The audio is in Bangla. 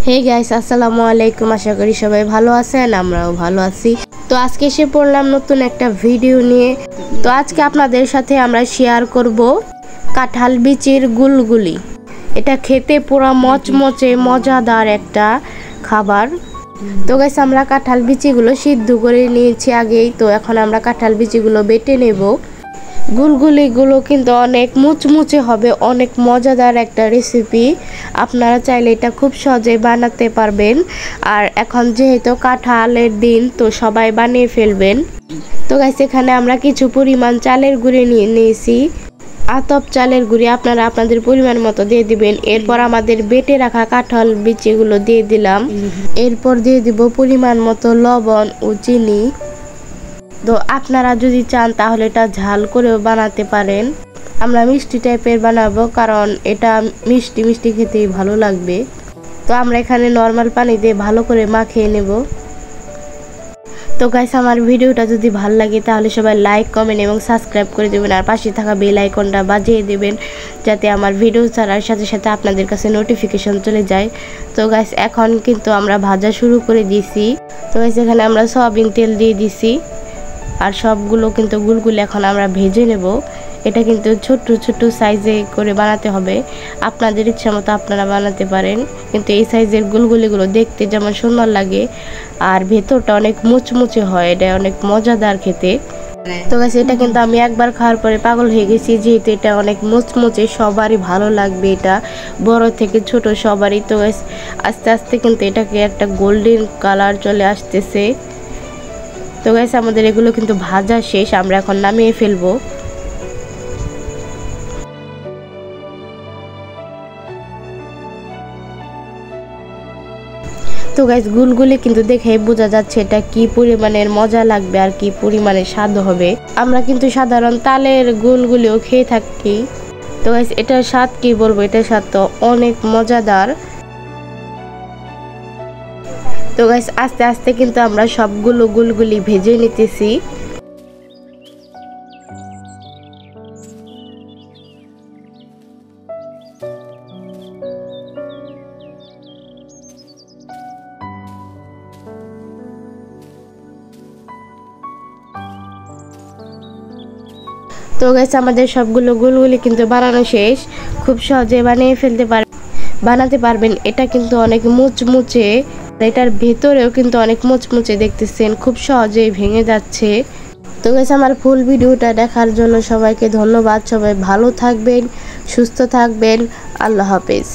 হে গাইস, আসসালামু আলাইকুম। আশা করি সবাই ভালো আছেন, আমরাও ভালো আছি। তো আজকে এসে পড়লাম নতুন একটা ভিডিও নিয়ে। তো আজকে আপনাদের সাথে আমরা শেয়ার করব কাঁঠাল বিচির গুলগুলি। এটা খেতে পুরো মচমচে মজাদার একটা খাবার। তো গাইস, আমরা কাঁঠাল বিচিগুলো সিদ্ধ করে নিয়েছি আগেই। তো এখন আমরা কাঁঠাল বিচিগুলো বেটে নেব। গুলগুলিগুলো কিন্তু অনেক মুচমুচে হবে, অনেক মজাদার একটা রেসিপি। আপনারা চাইলে এটা খুব সহজে বানাতে পারবেন। আর এখন যেহেতু কাঁঠালের দিন, তো সবাই বানিয়ে ফেলবেন। তো গাইস, এখানে আমরা কিছু পরিমাণ চালের গুঁড়ি নিয়ে নিয়েছি। আতপ চালের গুঁড়ি আপনারা আপনাদের পরিমাণ মতো দিয়ে দিবেন। এরপর আমাদের বেটে রাখা কাঁঠাল বিচিগুলো দিয়ে দিলাম। এরপর দিয়ে দিব পরিমাণ মতো লবণ ও চিনি। তো আপনারা যদি চান তাহলে এটা ঝাল করেও বানাতে পারেন। আমরা মিষ্টি টাইপের বানাবো, কারণ এটা মিষ্টি মিষ্টি খেতেই ভালো লাগবে। তো আমরা এখানে নর্মাল পানি দিয়ে ভালো করে মাখিয়ে নেব। তো গাইস, আমার ভিডিওটা যদি ভালো লাগে তাহলে সবাই লাইক, কমেন্ট এবং সাবস্ক্রাইব করে দেবেন। আর পাশে থাকা বেল আইকনটা বাজিয়ে দেবেন, যাতে আমার ভিডিও ছাড়ার সাথে সাথে আপনাদের কাছে নোটিফিকেশন চলে যায়। তো গাইস, এখন কিন্তু আমরা ভাজা শুরু করে দিয়েছি। তো গাইস, এখানে আমরা সয়াবিন তেল দিয়ে দিছি। আর সবগুলো কিন্তু গুলগুলি এখন আমরা ভেজে নেব। এটা কিন্তু ছোট্ট ছোট্ট সাইজে করে বানাতে হবে। আপনাদের ইচ্ছা মতো আপনারা বানাতে পারেন, কিন্তু এই সাইজের গুলগুলিগুলো দেখতে যেমন সুন্দর লাগে আর ভেতরটা অনেক মুচমুচে হয়, এটা অনেক মজাদার খেতে। তো গাইস, এটা কিন্তু আমি একবার খাওয়ার পরে পাগল হয়ে গেছি, যেহেতু এটা অনেক মুচমুচে, সবারই ভালো লাগবে। এটা বড় থেকে ছোট সবারই। তো গাইস, আস্তে আস্তে কিন্তু এটাকে একটা গোল্ডেন কালার চলে আসতেছে। তো গাইস, আমাদের এগুলো কিন্তু ভাজা শেষ, আমরা এখন নামিয়ে ফেলবো। তো গাইস, গুলগুলি কিন্তু দেখে বোঝা যাচ্ছে এটা কি পরিমাণের মজা লাগবে আর কি পরিমাণে স্বাদ হবে। আমরা কিন্তু সাধারণ তালের গুলগুলিও খেয়ে থাকি। তো গাইস, এটার স্বাদ কি বলবো, এটার স্বাদ তো অনেক মজাদার। তো গাইস, আস্তে আস্তে কিন্তু আমরা সবগুলো গুলগুলি ভেজে নিতেছি। তো গাইস, আমাদের সবগুলো গুলগুলি কিন্তু বানানো শেষ। খুব সহজে বানাতে পারবেন। এটা কিন্তু অনেক মুচমুচে, এটার ভেতরেও কিন্তু অনেক মুচমুচে দেখতেছেন, খুব সহজেই ভেঙে যাচ্ছে। তো গাইস, আমার ফুল ভিডিওটা দেখার জন্য সবাইকে ধন্যবাদ। সবাই ভালো থাকবেন, সুস্থ থাকবেন। আল্লাহ হাফেজ।